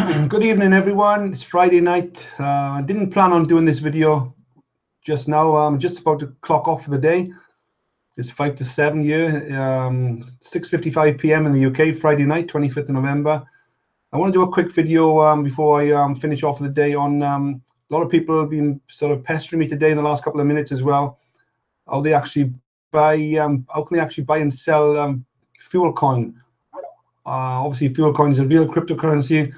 Good evening, everyone. It's Friday night. I didn't plan on doing this video just now. I'm just about to clock off for the day. It's 5 to 7 here, 6:55 p.m. in the UK, Friday night, 25th of November. I want to do a quick video before I finish off the day on a lot of people have been sort of pestering me today in the last couple of minutes as well. How they actually buy, how can they actually buy and sell FuelCoin? Obviously, FuelCoin is a real cryptocurrency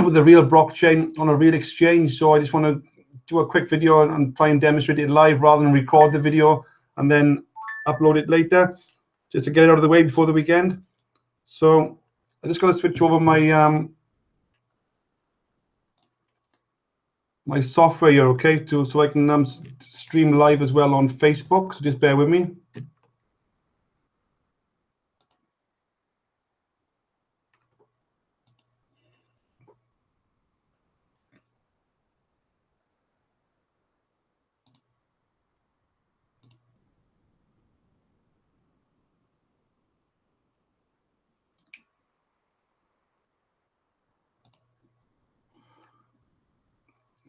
with a real blockchain on a real exchange. So I just want to do a quick video and try and demonstrate it live rather than record the video and then upload it later, just to get it out of the way before the weekend. So I just got to switch over my my software here, okay, so I can stream live as well on Facebook. So just bear with me.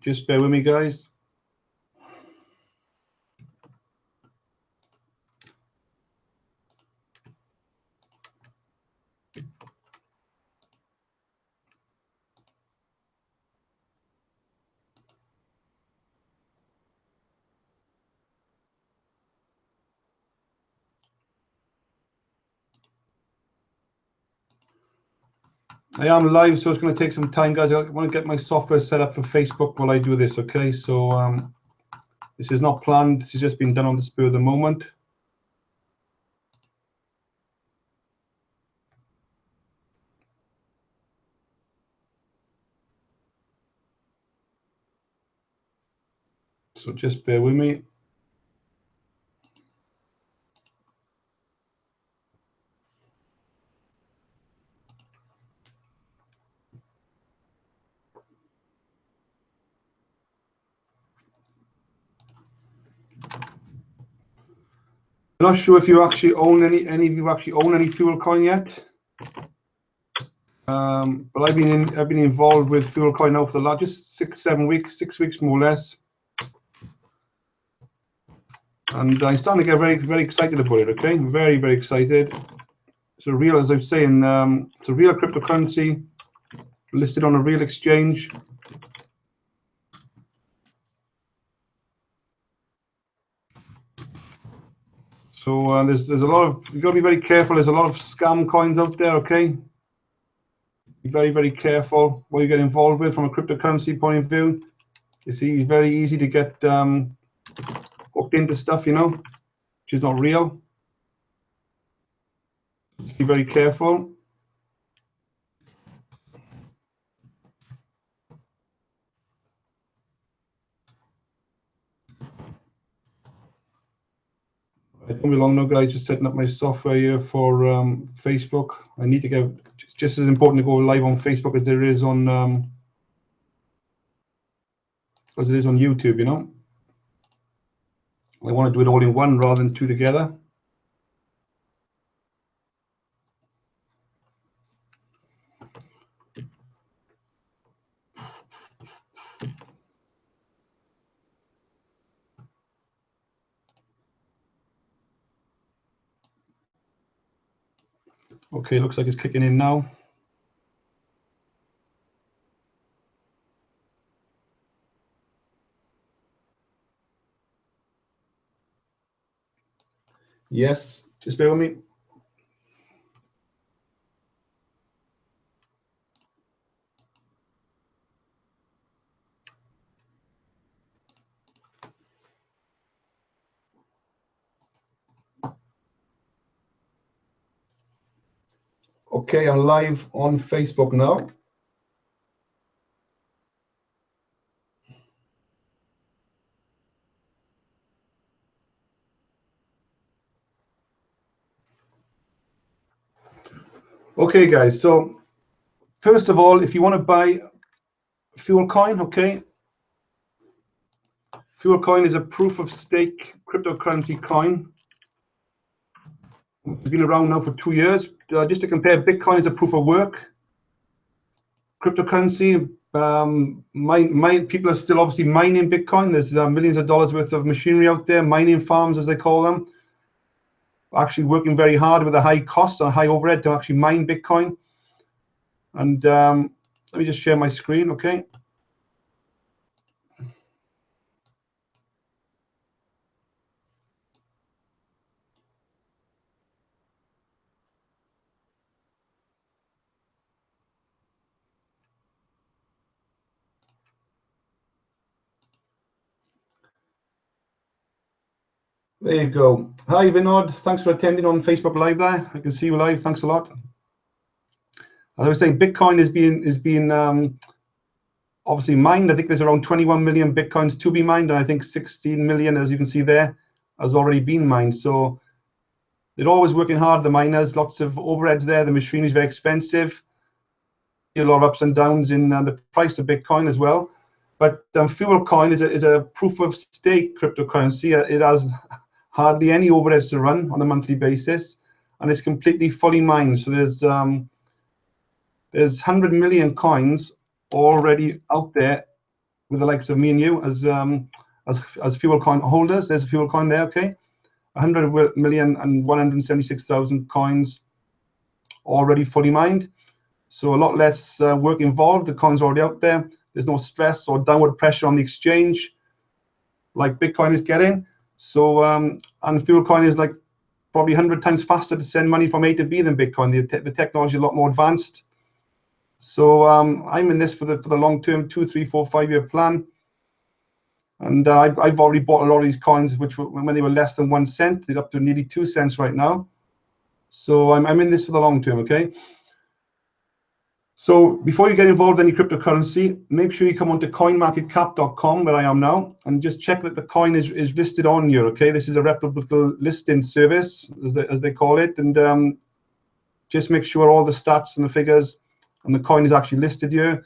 Just bear with me, guys. I am live, so it's going to take some time, guys. I want to get my software set up for Facebook while I do this, okay? So this is not planned. This has just been done on the spur of the moment. So just bear with me. I'm not sure if you actually own any of you actually own any FuelCoin yet. But I've been involved with FuelCoin now for the last 6 weeks more or less. And I'm starting to get very excited about it, okay? Very excited. It's a real, as I was saying, it's a real cryptocurrency listed on a real exchange. So there's a lot of, you've got to be very careful. There's a lot of scam coins out there, okay? Be very careful what you get involved with from a cryptocurrency point of view. It's very easy to get hooked into stuff, you know, which is not real. Just be very careful. I don't be long now, guys. Just setting up my software here for Facebook. I need to get. It's just as important to go live on Facebook as there is on YouTube. You know, I want to do it all in one rather than two together. Okay, looks like it's kicking in now. Yes, just bear with me. Okay, I'm live on Facebook now. Okay, guys, so first of all, if you want to buy FuelCoin, okay, FuelCoin is a proof of stake cryptocurrency coin. It's been around now for 2 years. Just to compare, Bitcoin is a proof of work. cryptocurrency. People are still obviously mining Bitcoin. There's millions of dollars worth of machinery out there, mining farms as they call them, actually working very hard with a high cost and high overhead to actually mine Bitcoin. And let me just share my screen, okay? There you go. Hi, Vinod. Thanks for attending on Facebook Live there. I can see you live. Thanks a lot. As I was saying, Bitcoin is being obviously mined. I think there's around 21 million Bitcoins to be mined, and I think 16 million, as you can see there, has already been mined. So they're always working hard, the miners. Lots of overheads there. The machinery is very expensive. A lot of ups and downs in the price of Bitcoin as well. But FuelCoin is a proof of stake cryptocurrency. It has hardly any overheads to run on a monthly basis, and it's completely fully mined. So there's 100 million coins already out there with the likes of me and you as FuelCoin holders. There's a FuelCoin there, okay? 100,176,000 coins already fully mined. So a lot less work involved. The coins are already out there. There's no stress or downward pressure on the exchange like Bitcoin is getting. So and FuelCoin is like probably 100 times faster to send money from A to B than Bitcoin. The technology is a lot more advanced. So I'm in this for the long term, 2, 3, 4, 5 year plan. And I've already bought a lot of these coins, which were, when they were less than 1 cent, they're up to nearly 2 cents right now. So I'm in this for the long term, okay? So before you get involved in any cryptocurrency, make sure you come onto coinmarketcap.com, where I am now, and just check that the coin is listed on here, okay? This is a reputable listing service, as they call it, and just make sure all the stats and the figures and the coin is actually listed here.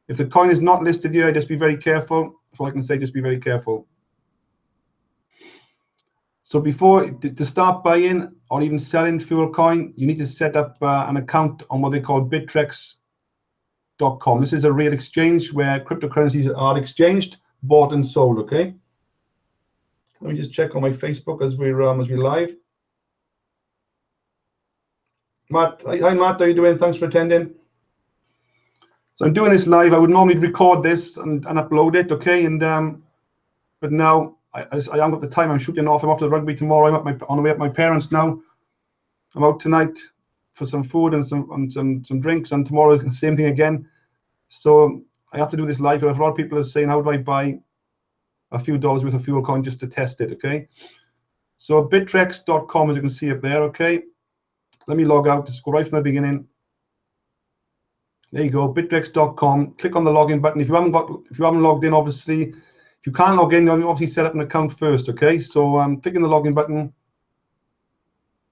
If the coin is not listed here, just be very careful. That's all I can say, just be very careful. So before, to start buying or even selling FuelCoin, you need to set up an account on what they call Bittrex.com. This is a real exchange where cryptocurrencies are exchanged, bought and sold, okay? Let me just check on my Facebook as we live. Matt, hi Matt, how are you doing? Thanks for attending. So I'm doing this live. I would normally record this and upload it, okay? And but now I haven't got the time. I'm shooting off. I'm off to the rugby tomorrow. I'm on the way up my parents now. I'm out tonight for some food and some drinks, and tomorrow the same thing again. So I have to do this live. A lot of people are saying, how do I buy a few dollars worth of FuelCoin just to test it, okay? So Bittrex.com, as you can see up there, okay? Let me log out. Just go right from the beginning. There you go, Bittrex.com. Click on the login button. If you haven't logged in, obviously, if you can't log in, you obviously set up an account first, okay? So click on the login button,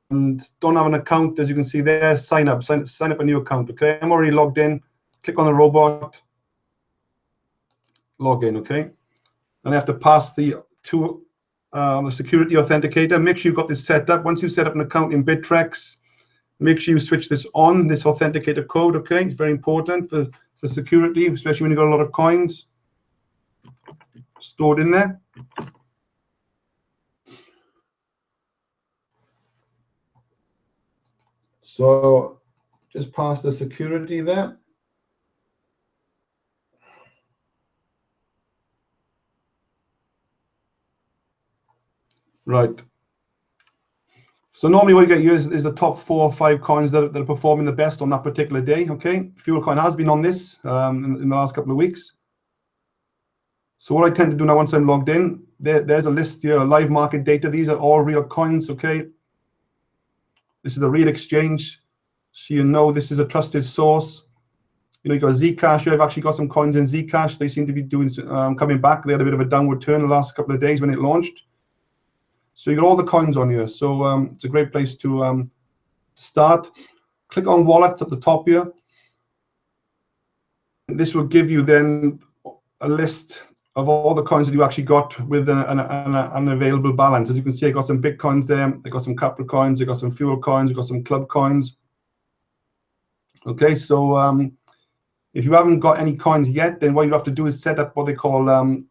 and don't have an account, as you can see there, sign up a new account, okay? I'm already logged in. Click on the robot, log in, okay? And I have to pass the security authenticator. Make sure you've got this set up. Once you've set up an account in Bittrex, make sure you switch this on, this authenticator code, okay? It's very important for security, especially when you've got a lot of coins stored in there. So just pass the security there. Right. So normally what you get here is the top 4 or 5 coins that are performing the best on that particular day, okay? FuelCoin has been on this in the last couple of weeks. So what I tend to do now, once I'm logged in, there's a list here, live market data. These are all real coins, okay? This is a real exchange. So you know this is a trusted source. You know, you got Zcash here. I've actually got some coins in Zcash. They seem to be doing coming back. They had a bit of a downward turn the last couple of days when it launched. So you got all the coins on here. So it's a great place to start. Click on wallets at the top here. This will give you then a list of all the coins that you actually got with an available balance. As you can see, I got some Bitcoins there. I got some Capital coins. I got some Fuel coins. I got some Club coins. Okay, so If you haven't got any coins yet, then what you have to do is set up what they call a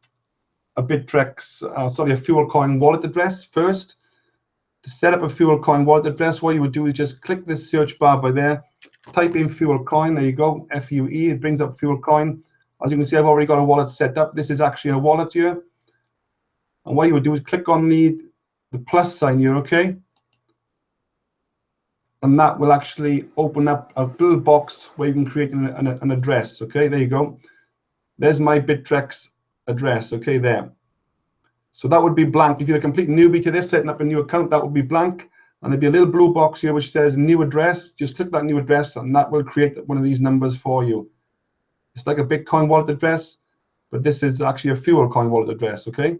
Bittrex, a FuelCoin wallet address first. To set up a FuelCoin wallet address, what you would do is just click this search bar by there, type in FuelCoin, there you go, FUE, it brings up FuelCoin. As you can see, I've already got a wallet set up. This is actually a wallet here. And what you would do is click on the plus sign here, okay? And that will actually open up a little box where you can create an address, okay? There you go. There's my Bittrex address, okay, there. So that would be blank. If you're a complete newbie to this, setting up a new account, that would be blank. And there'd be a little blue box here which says new address. Just click that new address and that will create one of these numbers for you. It's like a Bitcoin wallet address, but this is actually a FuelCoin wallet address, okay?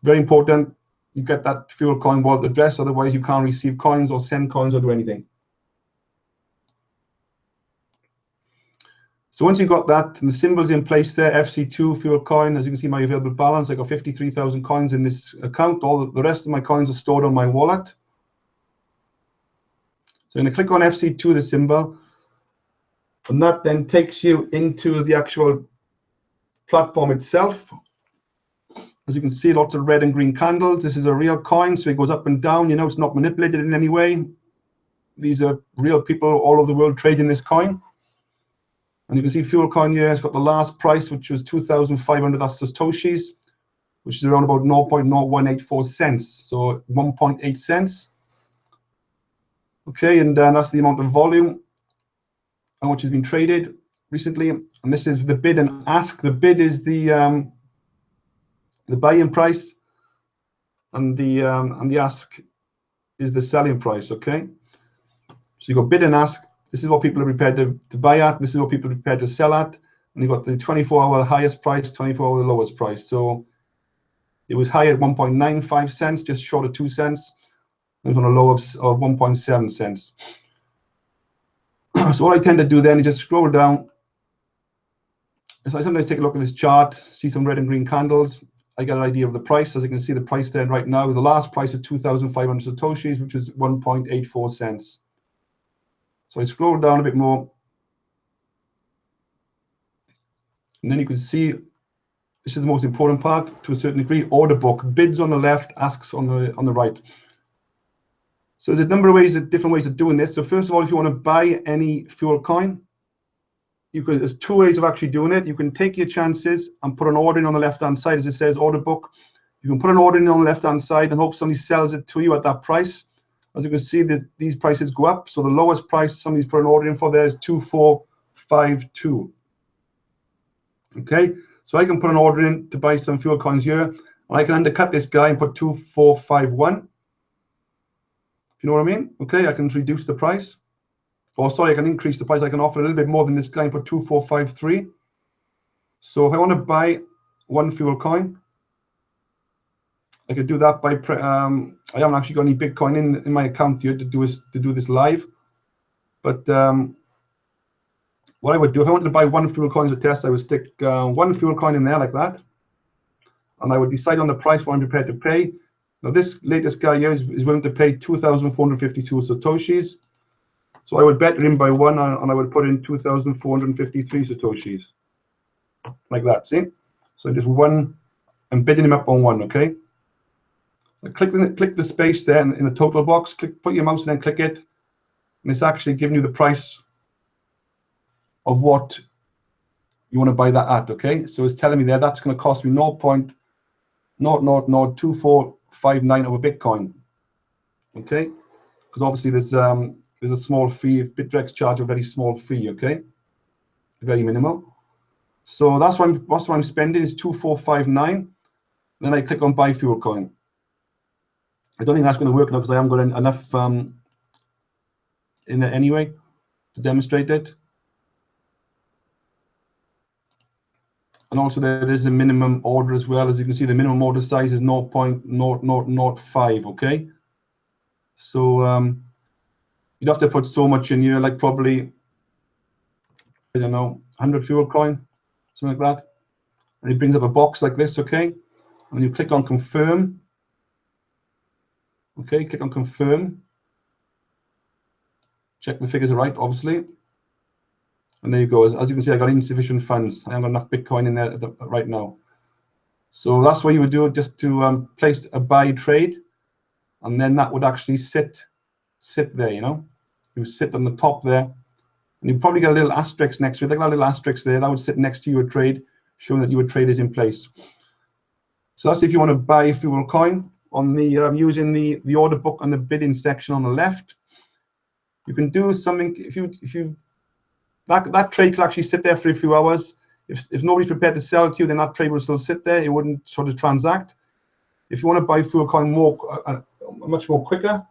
Very important, you get that FuelCoin wallet address, otherwise you can't receive coins or send coins or do anything. So once you've got that, and the symbols in place there, FC2, FuelCoin, as you can see my available balance, I got 53,000 coins in this account. All the rest of my coins are stored on my wallet. So I'm going to click on FC2, the symbol, and that then takes you into the actual platform itself. As you can see, lots of red and green candles. This is a real coin, so it goes up and down. You know, it's not manipulated in any way. These are real people all over the world trading this coin. And you can see FuelCoin here, it's got the last price, which was 2,500 Satoshis, which is around about 0.0184 cents, so 1.8 cents. Okay, and that's the amount of volume and which has been traded recently. And this is the bid and ask. The bid is the buy-in price, and the ask is the selling price. Okay, so you got bid and ask. This is what people are prepared to buy at. This is what people are prepared to sell at. And you've got the 24-hour highest price, 24-hour lowest price. So it was high at 1.95 cents, just short of 2 cents. It was on a low of 1.7 cents. So what I tend to do then is just scroll down. So I sometimes take a look at this chart, see some red and green candles. I get an idea of the price. As you can see, the price there right now, the last price is 2,500 Satoshis, which is 1.84 cents. So I scroll down a bit more, and then you can see, this is the most important part to a certain degree, order book, bids on the left, asks on the right. So there's a number of ways, different ways of doing this. So first of all, if you want to buy any FuelCoin, there's 2 ways of actually doing it. You can take your chances and put an order in on the left-hand side, as it says order book. You can put an order in on the left-hand side and hope somebody sells it to you at that price. As you can see, these prices go up. So the lowest price somebody's put an order in for there is 2,452. Okay, so I can put an order in to buy some FuelCoins here, and I can undercut this guy and put 2,451. If you know what I mean? Okay, I can reduce the price. Or sorry, I can increase the price. I can offer a little bit more than this guy and put 2,453. So if I want to buy one FuelCoin, I could do that by, I haven't actually got any Bitcoin in my account here to do this live. But what I would do, if I wanted to buy one FuelCoin as a test, I would stick one FuelCoin in there like that. And I would decide on the price what I'm prepared to pay. Now this latest guy here is willing to pay 2,452 Satoshis. So I would bet him by one, and I would put in 2,453 Satoshis. Like that, see? So just one, I'm bidding him up on one, okay? Click the space there in the total box, put your mouse and then click it, and it's actually giving you the price of what you want to buy that at, okay? So it's telling me there that's going to cost me 0.0002459 of a Bitcoin, okay? Because obviously there's a small fee. Bittrex charge a very small fee, okay? Very minimal. So that's what I'm spending is 2,459. Then I click on buy FuelCoin. I don't think that's going to work now because I haven't got enough in there anyway to demonstrate it. And also there is a minimum order as well. As you can see, the minimum order size is 0.0005, okay? So you'd have to put so much in here, like probably, I don't know, 100 FuelCoin, something like that. And it brings up a box like this, okay? And you click on confirm. Okay, click on confirm. Check the figures are right, obviously. And there you go. As you can see, I got insufficient funds. I haven't got enough Bitcoin in there right now. So that's what you would do, just to place a buy trade, and then that would actually sit there, you know. You would sit on the top there, and you probably get a little asterisk next to it, like that little asterisk there. That would sit next to your trade, showing that your trade is in place. So that's if you want to buy FuelCoin on the using the order book and the bidding section on the left. You can do something if you that trade could actually sit there for a few hours. If nobody's prepared to sell to you, then that trade will still sit there. It wouldn't sort of transact. If you want to buy FuelCoin much more quicker,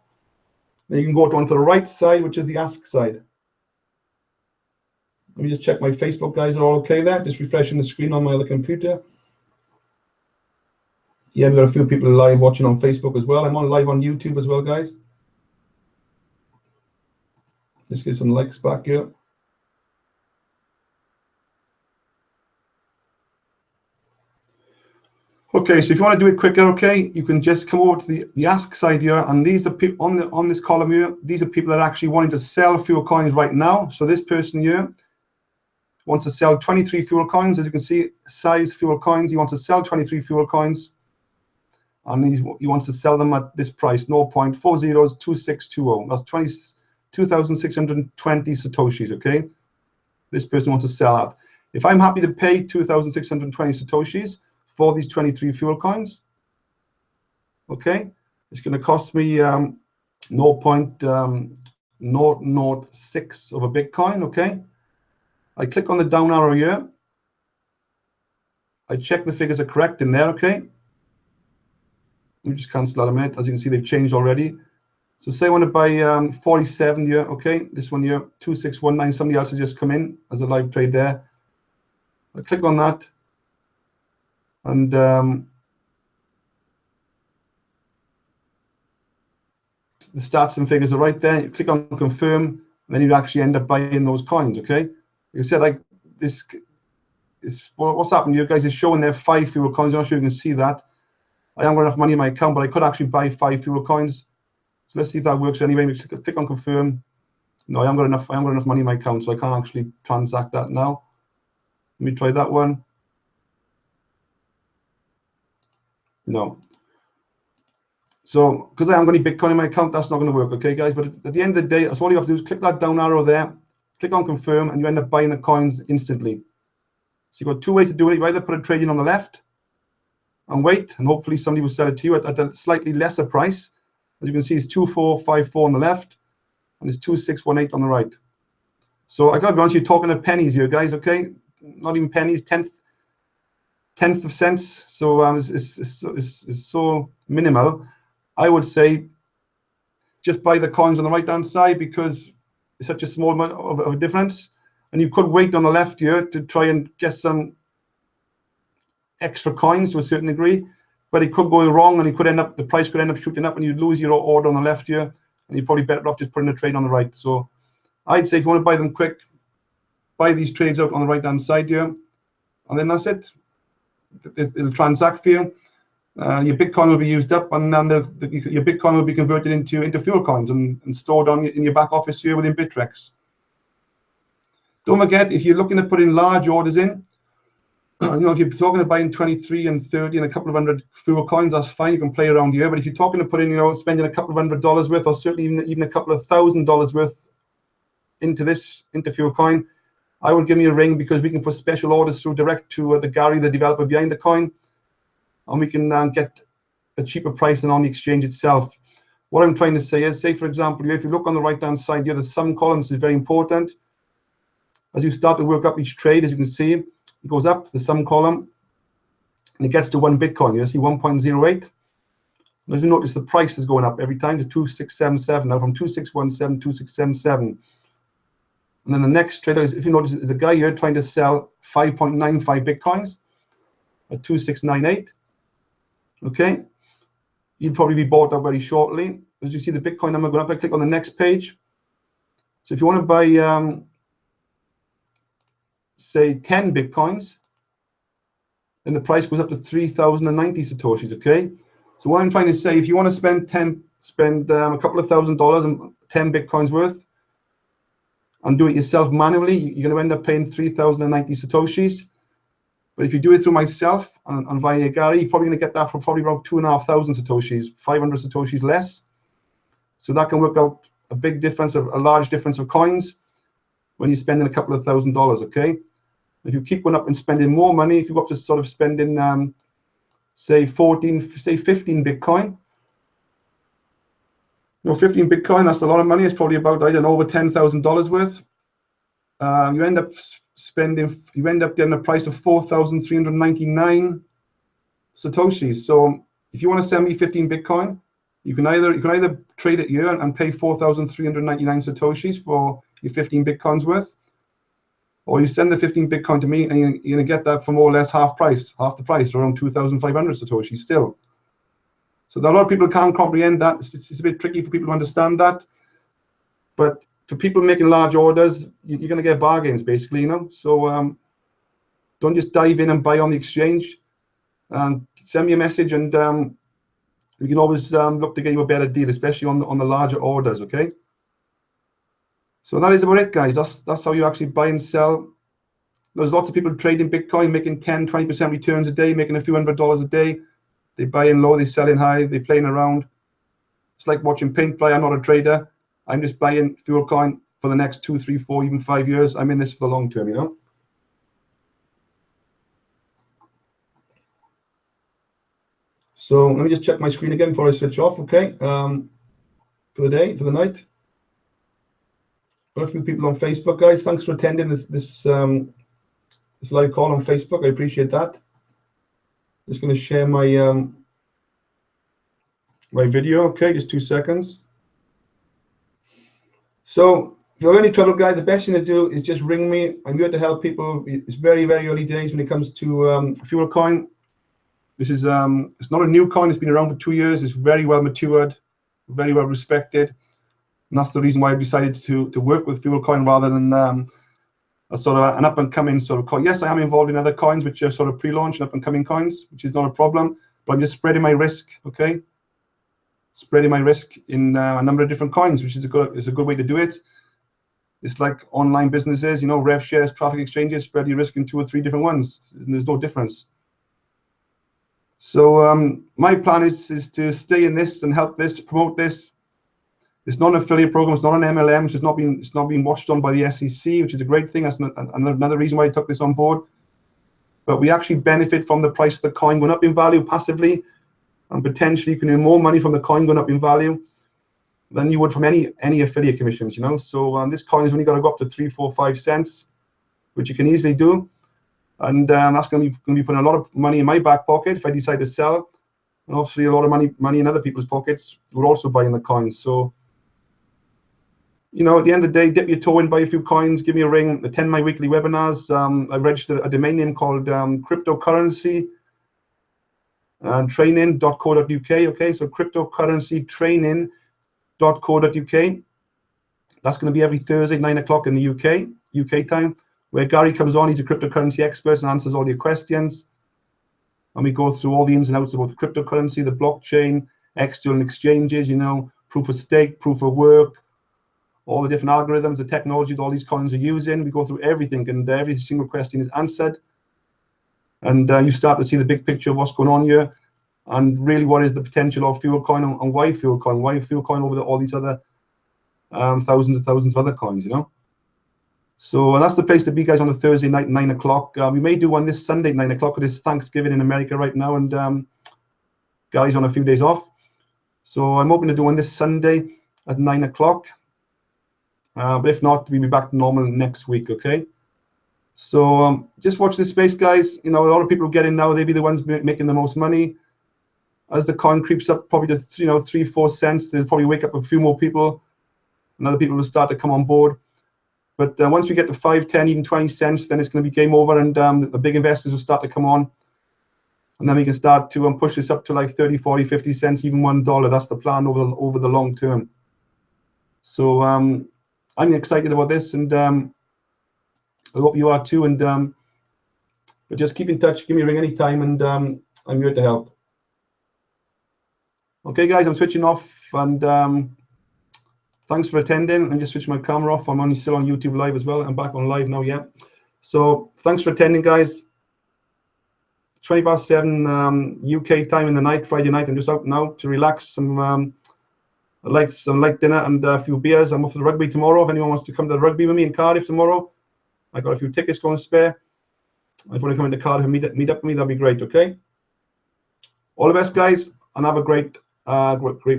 then you can go onto the right side, which is the ask side. Let me just check my Facebook guys are all okay there. Just refreshing the screen on my other computer. Yeah, we've got a few people live watching on Facebook as well. I'm on live on YouTube as well, guys. Let's get some likes back here. Okay, so if you want to do it quicker, okay, you can just come over to the ask side here, and these are people on this column here. These are people that are actually wanting to sell FuelCoins right now. So this person here wants to sell 23 FuelCoins, as you can see, size FuelCoins. He wants to sell 23 FuelCoins, and he wants to sell them at this price, 0.402620. That's 2,620 satoshis. Okay, this person wants to sell out. If I'm happy to pay 2,620 satoshis for these 23 FuelCoins, okay, it's going to cost me 0.006 of a Bitcoin. Okay, I click on the down arrow here. I check the figures are correct in there. Okay, let me just cancel that a minute. As you can see, they've changed already. So say I want to buy 47 here. Okay, this one here, 2619. Somebody else has just come in as a live trade there. I click on that. And the stats and figures are right there. You click on confirm, and then you actually end up buying those coins. Okay, like I said, like this is what's happened. You guys is showing there 5 FuelCoins. I'm not sure you can see that. I haven't got enough money in my account, but I could actually buy 5 FuelCoins. So let's see if that works. Anyway, we click on confirm. No, I haven't got enough. I haven't got enough money in my account, so I can't actually transact that now. Let me try that one. No. So, because I haven't got any Bitcoin in my account, that's not going to work, okay, guys? But at the end of the day, that's all you have to do is click that down arrow there, click on confirm, and you end up buying the coins instantly. So you've got 2 ways to do it. You either put a trade in on the left and wait, and hopefully somebody will sell it to you at a slightly lesser price. As you can see, it's 2454 on the left, and it's 2618 on the right. So I got to be honest, you're talking of pennies here, guys, okay? Not even pennies, tenth of cents. So it's so minimal. I would say just buy the coins on the right hand side because it's such a small amount of a difference. And you could wait on the left here to try and get some extra coins to a certain degree, but it could go wrong, and the price could end up shooting up, and you'd lose your order on the left here, and you're probably better off just putting a trade on the right. So I'd say if you want to buy them quick, buy these trades out on the right hand side here, and then that's it. It'll transact for you. Your Bitcoin will be used up, and then your Bitcoin will be converted into FuelCoins and stored in your back office here within Bittrex. Don't forget, if you're looking to put in large orders in, if you're talking about buying 23 and 30 and a couple of hundred FuelCoins, that's fine. You can play around here. But if you're talking to put in, spending a couple of $100 worth, or certainly even a couple of $1,000 worth into FuelCoin, I would give me a ring, because we can put special orders through direct to the Gary, the developer behind the coin, and we can get a cheaper price than on the exchange itself. What I'm trying to say is, say for example, if you look on the right hand side here, the sum column is very important. As you start to work up each trade, as you can see, it goes up the sum column, and it gets to 1 Bitcoin. You see 1.08. As you notice, the price is going up every time to 2677. Now from 2617, 2677. And then the next trader, if you notice, is a guy here trying to sell 5.95 Bitcoins at 2698. Okay, you'll probably be bought up very shortly. As you see the Bitcoin number going up, I click on the next page. So if you want to buy, say 10 Bitcoins, then the price goes up to 3,090 satoshis. Okay, so what I'm trying to say, if you want to spend a couple of $1,000 and 10 Bitcoins worth, and do it yourself manually, you're going to end up paying 3,090 Satoshis. But if you do it through myself and via Gary, you're probably going to get that for probably about 2,500 Satoshis, 500 Satoshis less. So that can work out a big difference, a large difference of coins when you're spending a couple of $1,000s, okay? If you keep going up and spending more money, if you go up to sort of spending, say 15 Bitcoin, 15 Bitcoin, that's a lot of money. It's probably about, I don't know, over $10,000 worth. You end up getting a price of 4,399 Satoshis. So if you want to send me 15 Bitcoin, you can either trade it here and pay 4,399 Satoshis for your 15 Bitcoins worth, or you send the 15 Bitcoin to me and you're going to get that for more or less half the price, around 2,500 Satoshis still. So a lot of people can't comprehend that. It's a bit tricky for people to understand that. But for people making large orders, you're going to get bargains, basically, you know. So don't just dive in and buy on the exchange. Send me a message, and we can always look to get you a better deal, especially on the larger orders, okay? So that is about it, guys. That's how you actually buy and sell. There's lots of people trading Bitcoin, making 10, 20% returns a day, making a few $100s a day. They buy in low, they sell in high, they're playing around. It's like watching paint dry. I'm not a trader. I'm just buying FuelCoin for the next 2, 3, 4, even 5 years. I'm in this for the long term, you know. So let me just check my screen again before I switch off, okay? For the night. Got a few people on Facebook, guys. Thanks for attending this live call on Facebook. I appreciate that. Just going to share my my video. Okay, just 2 seconds. So if you have any trouble, guys, the best thing to do is just ring me. I'm here to help people. It's very, very early days when it comes to FuelCoin. This is it's not a new coin. It's been around for 2 years. It's very well matured, very well respected. And that's the reason why I decided to work with FuelCoin rather than a sort of an up-and-coming sort of coin. Yes, I am involved in other coins which are sort of pre-launch and up-and-coming coins, which is not a problem. But I'm just spreading my risk, okay? Spreading my risk in a number of different coins, which is a good way to do it. It's like online businesses, you know, rev shares, traffic exchanges, spread your risk in 2 or 3 different ones. And there's no difference. So my plan is to stay in this and help this, promote this. It's not an affiliate program. It's not an MLM. It's not being watched on by the SEC, which is a great thing. That's another reason why I took this on board. But we actually benefit from the price of the coin going up in value passively, and potentially you can earn more money from the coin going up in value than you would from any affiliate commissions, you know. So this coin has only got to go up to 3, 4, 5 cents, which you can easily do. And that's going to be putting a lot of money in my back pocket if I decide to sell. And obviously a lot of money in other people's pockets who are also buying the coins. So, you know, at the end of the day, dip your toe in, buy a few coins, give me a ring, attend my weekly webinars. I registered a domain name called CryptoCurrency training.co.uk. Okay, so CryptoCurrency training.co.uk. That's going to be every Thursday, 9 o'clock in the UK time, where Gary comes on. He's a cryptocurrency expert and answers all your questions. And we go through all the ins and outs about the cryptocurrency, the blockchain, external exchanges, you know, proof of stake, proof of work, all the different algorithms, the technology that all these coins are using. We go through everything, and every single question is answered. And you start to see the big picture of what's going on here, and really what is the potential of FuelCoin and why FuelCoin over all these other thousands and thousands of other coins, you know. So that's the place to be, guys, on a Thursday night, 9 o'clock. We may do one this Sunday, 9 o'clock. It is Thanksgiving in America right now, and Gary's on a few days off. So I'm hoping to do one this Sunday at 9 o'clock. But if not, we'll be back to normal next week, okay? So just watch this space, guys. You know, a lot of people get in now. They'll be the ones making the most money. As the coin creeps up probably to 3, 4 cents, they'll probably wake up a few more people, and other people will start to come on board. But once we get to 5, 10, even 20 cents, then it's going to be game over, and the big investors will start to come on. And then we can start to push this up to like 30, 40, 50 cents, even $1. That's the plan over the long term. So I'm excited about this, and I hope you are too. And but just keep in touch. Give me a ring anytime, and I'm here to help. Okay, guys, I'm switching off, and Thanks for attending. I just switched my camera off. I'm only still on YouTube Live as well. I'm back on live now, yeah. So thanks for attending, guys. 7:20 UK time in the night, Friday night. I'm just out now to relax, some light dinner and a few beers. I'm off to the rugby tomorrow. If anyone wants to come to the rugby with me in Cardiff tomorrow, I got a few tickets going to spare. If you want to come into Cardiff and meet up with me, that'd be great. Okay. All the best, guys, and have a great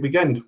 weekend.